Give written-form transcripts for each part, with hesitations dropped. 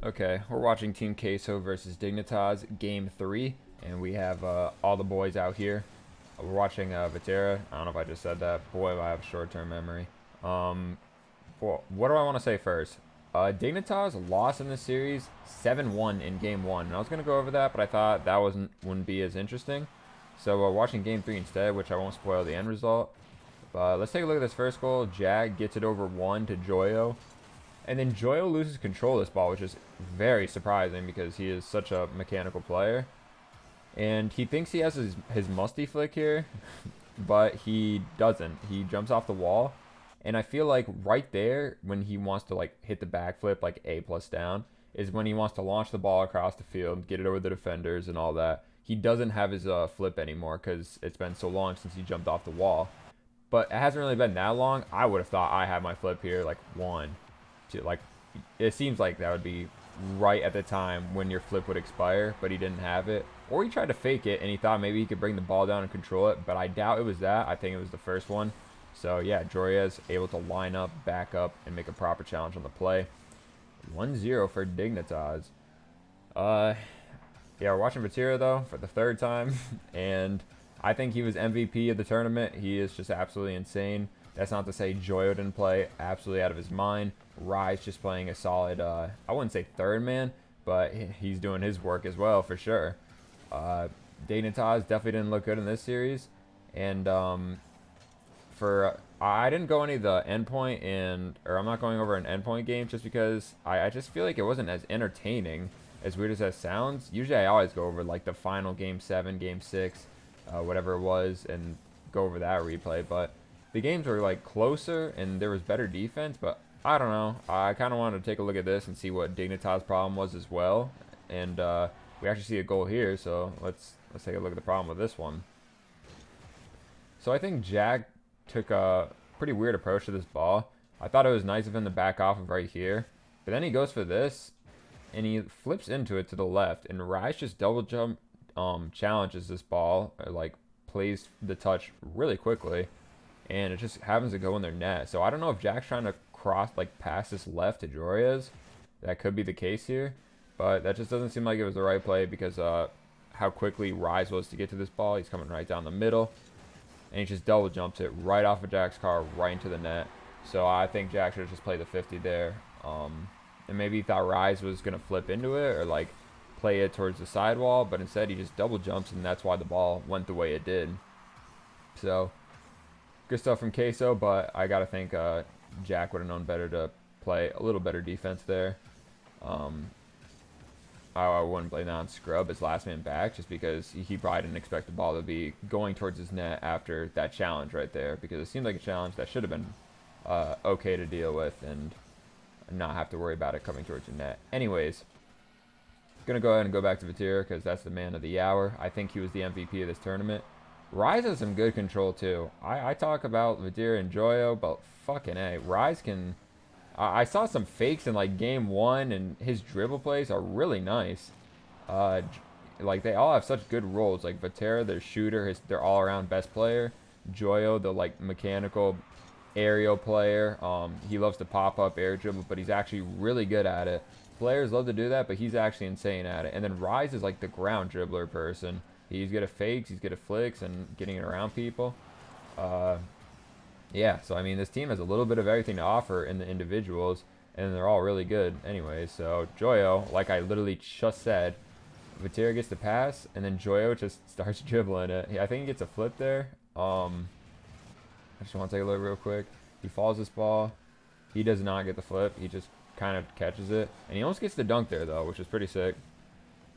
Okay, we're watching Team Queso versus Dignitas Game 3, and we have all the boys out here. We're watching Vatera. I don't know if I just said that. Boy, I have short-term memory. Um, well, what do I want to say first? Dignitas lost in this series 7-1 in Game 1, and I was going to go over that, but I thought that wouldn't be as interesting. So we're watching Game 3 instead, which I won't spoil the end result. But let's take a look at this first goal. Jag gets it over 1 to Joyo. And then Joyo loses control of this ball, which is very surprising because he is such a mechanical player. And he thinks he has his musty flick here, but he doesn't. He jumps off the wall. And I feel like right there, when he wants to like hit the backflip, like A plus down, is when he wants to launch the ball across the field, get it over the defenders and all that. He doesn't have his flip anymore because it's been so long since he jumped off the wall. But it hasn't really been that long. I would have thought I had my flip here like 1. Like, it seems like that would be right at the time when your flip would expire, but he didn't have it. Or he tried to fake it and he thought maybe he could bring the ball down and control it, but I doubt it was that. I think it was the first one. So yeah, Jorya's able to line up, back up, and make a proper challenge on the play. 1-0 for Dignitas. Yeah, we're watching Vatira though for the 3rd time, and I think he was MVP of the tournament. He is just absolutely insane. That's not to say Joyo didn't play absolutely out of his mind. Rise just playing a solid, I wouldn't say 3rd man, but he's doing his work as well for sure. Dignitas definitely didn't look good in this series. And I didn't go any of the endpoint or I'm not going over an endpoint game just because I just feel like it wasn't as entertaining, as weird as that sounds. Usually I always go over like the final game 7, game 6, whatever it was, and go over that replay. But the games were like closer and there was better defense, but I don't know. I kind of wanted to take a look at this and see what Dignitas' problem was as well. And we actually see a goal here, so let's take a look at the problem with this one. So I think Jag took a pretty weird approach to this ball. I thought it was nice of him to back off of right here, but then he goes for this and he flips into it to the left, and Rise just double jump challenges this ball, or like plays the touch really quickly, and it just happens to go in their net. So I don't know if Jack's trying to pass this left to Jorias. That could be the case here, but that just doesn't seem like it was the right play because how quickly Rise was to get to this ball. He's coming right down the middle, and he just double jumps it right off of Jack's car right into the net. So I think Jack should have just played the 50 there. And maybe he thought Rise was going to flip into it or like play it towards the sidewall, but instead he just double jumps, and that's why the ball went the way it did. So good stuff from Queso, but I got to think Jack would have known better to play a little better defense there. I wouldn't blame that on Scrub as last man back, just because he probably didn't expect the ball to be going towards his net after that challenge right there, because it seemed like a challenge that should have been okay to deal with and not have to worry about it coming towards your net. Anyways, gonna go ahead and go back to Vatira because that's the man of the hour. I think he was the MVP of this tournament. Rise has some good control too. I talk about Vatira and Joyo, but fucking A, Rise can... I saw some fakes in like game 1, and his dribble plays are really nice. Like they all have such good roles. Like Vatira, their shooter, their all-around best player. Joyo, the like mechanical aerial player. He loves to pop up air dribble, but he's actually really good at it. Players love to do that, but he's actually insane at it. And then Rise is like the ground dribbler person. He's good at fakes, he's good at flicks, and getting it around people. Yeah, so I mean, this team has a little bit of everything to offer in the individuals, and they're all really good anyway. So Joyo, like I literally just said, Vatira gets the pass, and then Joyo just starts dribbling it. I think he gets a flip there. I just want to take a look real quick. He follows this ball. He does not get the flip. He just kind of catches it, and he almost gets the dunk there though, which is pretty sick.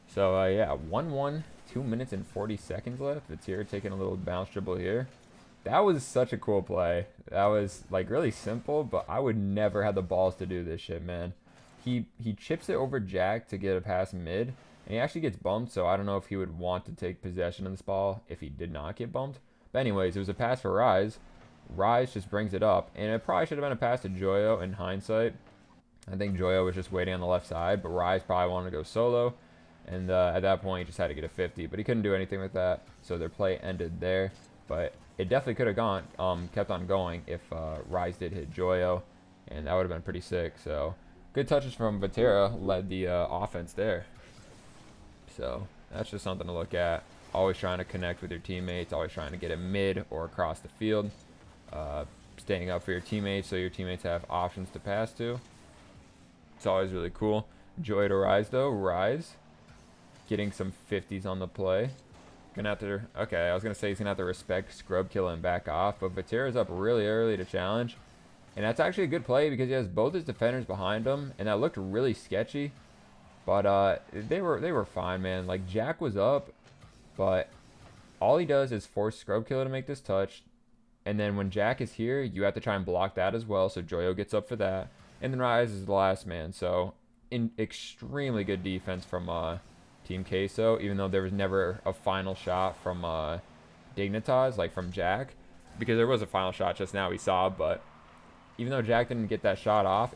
So yeah, 1-1, 2 minutes and 40 seconds left. Vatira taking a little bounce dribble here. That was such a cool play. That was like really simple, but I would never have the balls to do this shit, man. He chips it over Jack to get a pass mid, and he actually gets bumped, so I don't know if he would want to take possession of this ball if he did not get bumped. But anyways, it was a pass for Rise. Rise just brings it up, and it probably should have been a pass to Joyo in hindsight. I think Joyo was just waiting on the left side, but Rise probably wanted to go solo, and at that point he just had to get a 50, but he couldn't do anything with that, so their play ended there. But it definitely could have kept on going if Rise did hit Joyo, and that would have been pretty sick. So Good touches from Vatera led the offense there. So that's just something to look at. Always trying to connect with your teammates. Always trying to get it mid or across the field. Staying up for your teammates so your teammates have options to pass to. It's always really cool. Joy to Rise though. Rise getting some 50s on the play. Gonna have to. Okay, I was gonna say he's gonna have to respect Scrub Kill and back off, but Vatera's up really early to challenge. And that's actually a good play because he has both his defenders behind him, and that looked really sketchy. But they were fine, man. Like Jack was up, but all he does is force Scrub Killer to make this touch, and then when Jack is here, you have to try and block that as well. So Joyo gets up for that, and then Rise is the last man. So extremely good defense from Team Queso, even though there was never a final shot from Dignitas, like from Jack, because there was a final shot just now we saw, but even though Jack didn't get that shot off,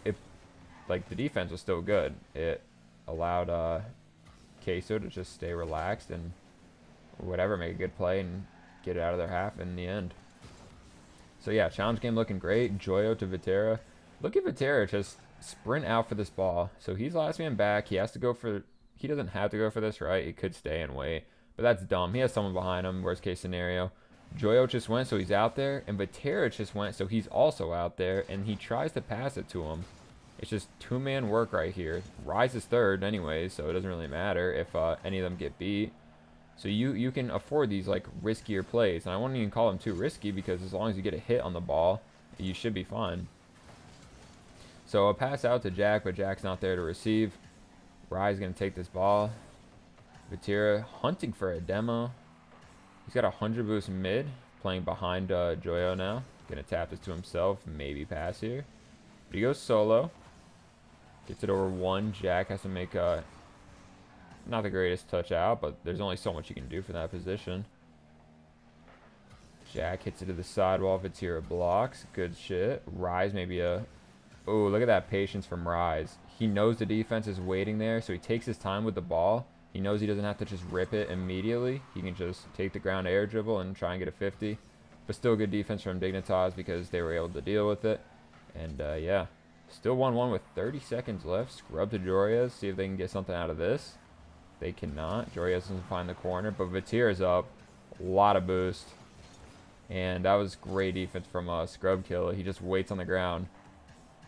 like the defense was still good. It allowed Queso to just stay relaxed and whatever, make a good play and get it out of their half in the end. So yeah, challenge game looking great. Joyo to Vatera. Look at Vatera just sprint out for this ball. So he's last man back. He has to go for. He doesn't have to go for this, right? He could stay and wait, but that's dumb. He has someone behind him. Worst case scenario. Joyo just went, so he's out there, and Vatera just went, so he's also out there, and he tries to pass it to him. It's just two-man work right here. Rise is third anyways, so it doesn't really matter if any of them get beat. So you can afford these like riskier plays, and I wouldn't even call them too risky because as long as you get a hit on the ball, you should be fine. So a pass out to Jack, but Jack's not there to receive. Rise is going to take this ball. Vatera hunting for a demo. He's got a 100 boost mid, playing behind Joyo now. Gonna tap this to himself, maybe pass here. But he goes solo. Gets it over one. Jack has to make not the greatest touch out, but there's only so much you can do for that position. Jack hits it to the sidewall. Vatera blocks. Good shit. Rise maybe a... Oh, look at that patience from Rise. He knows the defense is waiting there, so he takes his time with the ball. He knows he doesn't have to just rip it immediately. He can just take the ground air dribble and try and get a 50. But still good defense from Dignitas because they were able to deal with it. And yeah, still 1-1 with 30 seconds left. Scrub to Jorias, see if they can get something out of this. They cannot. Jorias doesn't find the corner, but Vatera's up. A lot of boost. And that was great defense from Scrub Killer. He just waits on the ground.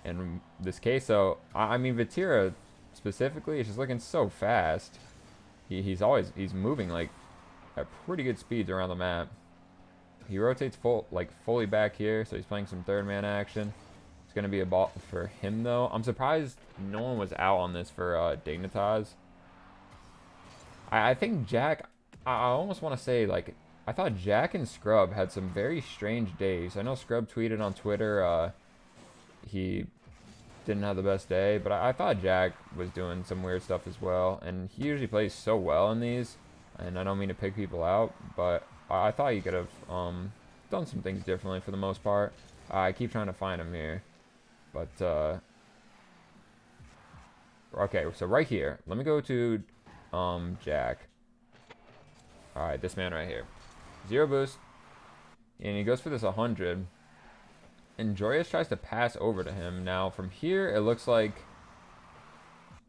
And this Queso, I mean Vatera specifically is just looking so fast. He's moving like at pretty good speeds around the map. He rotates fully back here, so he's playing some third man action. It's gonna be a ball for him though. I'm surprised no one was out on this for Dignitas. I think Jack. I almost want to say like I thought Jack and Scrub had some very strange days. I know Scrub tweeted on Twitter he didn't have the best day, but I thought Jack was doing some weird stuff as well, and he usually plays so well in these, and I don't mean to pick people out, but I thought he could have done some things differently for the most part. I keep trying to find him here, but okay, so right here, let me go to Jack. Alright, this man right here. 0 boost, and he goes for this 100. And Jorias tries to pass over to him. Now from here, it looks like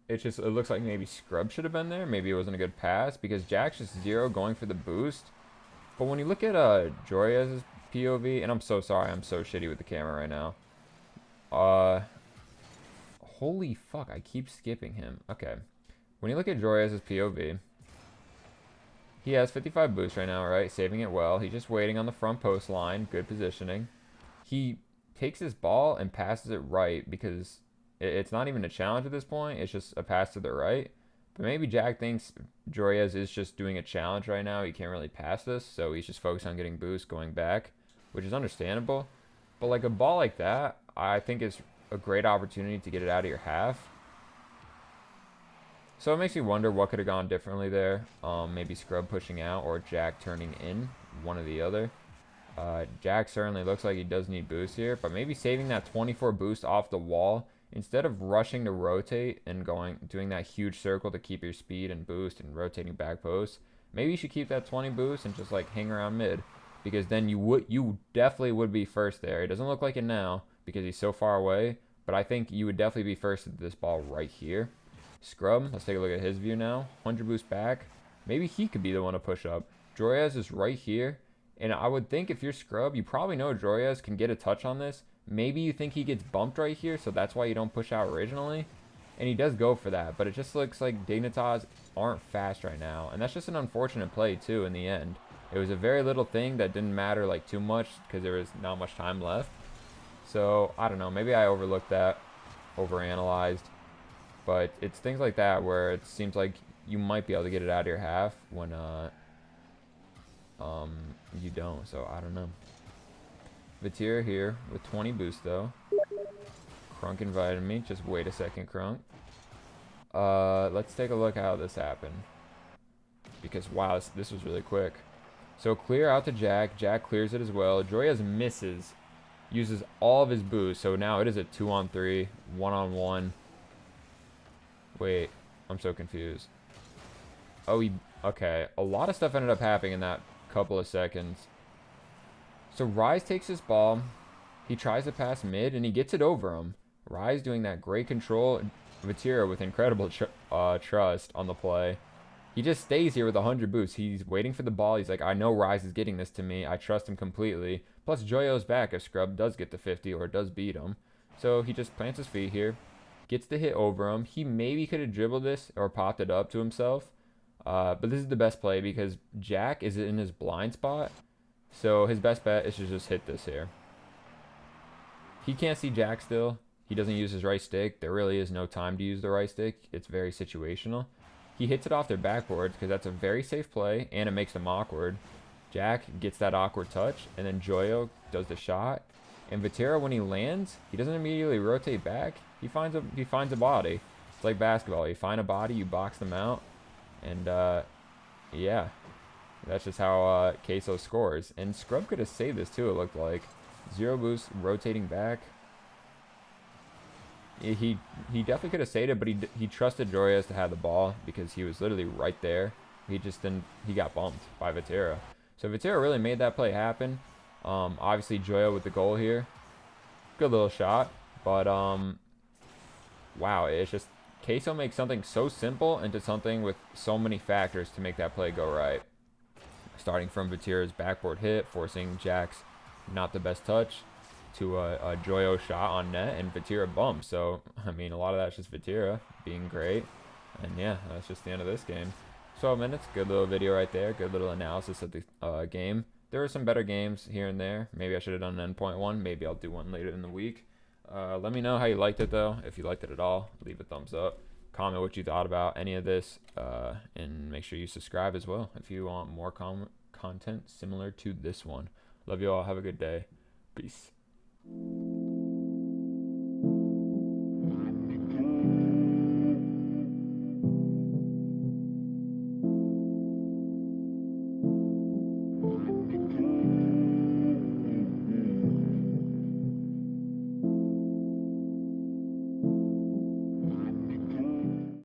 maybe Scrub should have been there. Maybe it wasn't a good pass because Jack's just 0 going for the boost. But when you look at Jorias' POV, and I'm so sorry, I'm so shitty with the camera right now. Holy fuck, I keep skipping him. Okay, when you look at Jorias' POV, he has 55 boost right now, right? Saving it well. He's just waiting on the front post line. Good positioning. He takes his ball and passes it right because it's not even a challenge at this point. It's just a pass to the right. But maybe Jack thinks Jorias is just doing a challenge right now. He can't really pass this, so he's just focused on getting boost going back, which is understandable. But like a ball like that, I think is a great opportunity to get it out of your half. So it makes me wonder what could have gone differently there. Maybe Scrub pushing out or Jack turning in, one or the other. Jack certainly looks like he does need boost here, but maybe saving that 24 boost off the wall instead of rushing to rotate and doing that huge circle to keep your speed and boost and rotating back post. Maybe you should keep that 20 boost and just like hang around mid, because then you definitely would be first there. It doesn't look like it now because he's so far away, But I think you would definitely be first at this ball right here. Scrub, let's take a look at his view now. 100 boost back. Maybe he could be the one to push up. Joyaz is right here. And I would think if you're Scrub, you probably know Joyaz can get a touch on this. Maybe you think he gets bumped right here, so that's why you don't push out originally. And he does go for that, but it just looks like Dignitas aren't fast right now. And that's just an unfortunate play, too, in the end. It was a very little thing that didn't matter, like, too much because there was not much time left. So, I don't know. Maybe I overlooked that, overanalyzed. But it's things like that where it seems like you might be able to get it out of your half when you don't. So, I don't know. Vatira here with 20 boost, though. Crunk invited me. Just wait a second, Crunk. Let's take a look at how this happened. Because, wow, this was really quick. So, clear out to Jack. Jack clears it as well. Joyaz misses. Uses all of his boost. So, now it is a 2-on-3. 1-on-1. Wait. I'm so confused. Oh, okay. A lot of stuff ended up happening in that couple of seconds. So, Rise takes his ball. He tries to pass mid, and he gets it over him. Rise doing that great control. Vatira with incredible trust on the play. He just stays here with 100 boosts. He's waiting for the ball. He's like, I know Rise is getting this to me. I trust him completely. Plus, Joyo's back if Scrub does get to 50 or does beat him. So he just plants his feet here. Gets the hit over him. He maybe could have dribbled this or popped it up to himself. But this is the best play because Jack is in his blind spot. So his best bet is to just hit this here. He can't see Jack still. He doesn't use his right stick. There really is no time to use the right stick. It's very situational. He hits it off their backboards because that's a very safe play, and it makes them awkward. Jack gets that awkward touch, and then Joyo does the shot. And Vatira, when he lands, he doesn't immediately rotate back. He finds a body. It's like basketball. You find a body, you box them out, and yeah, that's just how Queso scores. And Scrub could have saved this too. It looked like 0 boost, rotating back. He definitely could have saved it, but he trusted Joyaz to have the ball because he was literally right there. He just didn't. He got bumped by Vatira. So Vatira really made that play happen. Obviously Joyo with the goal here. Good little shot, but wow, it's just Queso makes something so simple into something with so many factors to make that play go right. Starting from Vatira's backboard hit, forcing Jack's not the best touch, to a Joyo shot on net, and Vatira bump. So, I mean, a lot of that's just Vatira being great. And yeah, that's just the end of this game. 12 minutes, good little video right there. Good little analysis of the game. There were some better games here and there. Maybe I should have done an N.1. Maybe I'll do one later in the week. Let me know how you liked it, though. If you liked it at all, leave a thumbs up. Comment what you thought about any of this. And make sure you subscribe as well if you want more content similar to this one. Love you all. Have a good day. Peace.